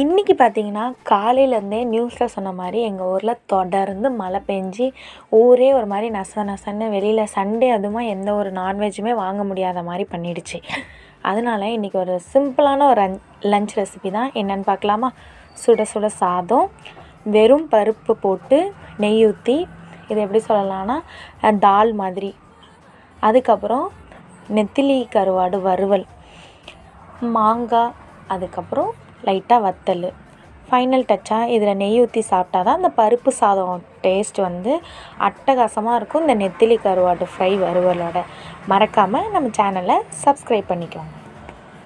இன்றைக்கி பார்த்திங்கன்னா காலையிலேருந்தே நியூஸில் சொன்ன மாதிரி எங்கள் ஊரில் தொடர்ந்து மழை பெஞ்சு ஊரே ஒரு மாதிரி நச நசன்னு வெளியில் சண்டே அதுவுமா எந்த ஒரு நான்வெஜ்ஜுமே வாங்க முடியாத மாதிரி பண்ணிடுச்சு. அதனால இன்றைக்கி ஒரு சிம்பிளான ஒரு லன்ச் ரெசிபி தான். என்னென்னு பார்க்கலாமா? சுட சுட சாதம், வெறும் பருப்பு போட்டு நெய் ஊற்றி, இது எப்படி சொல்லலாம்னா தால் மாதிரி. அதுக்கப்புறம் நெத்திலி கருவாடு வறுவல், மாங்காய், அதுக்கப்புறம் லைட்டாக வத்தல். ஃபைனல் டச்சாக இதில் நெய் ஊற்றி சாப்பிட்டா தான் அந்த பருப்பு சாதம் டேஸ்ட் வந்து அட்டகாசமாக இருக்கும் இந்த நெத்திலி கருவாடு ஃப்ரை வறுவலோட. மறக்காமல் நம்ம சேனலை சப்ஸ்கிரைப் பண்ணிக்கோங்க.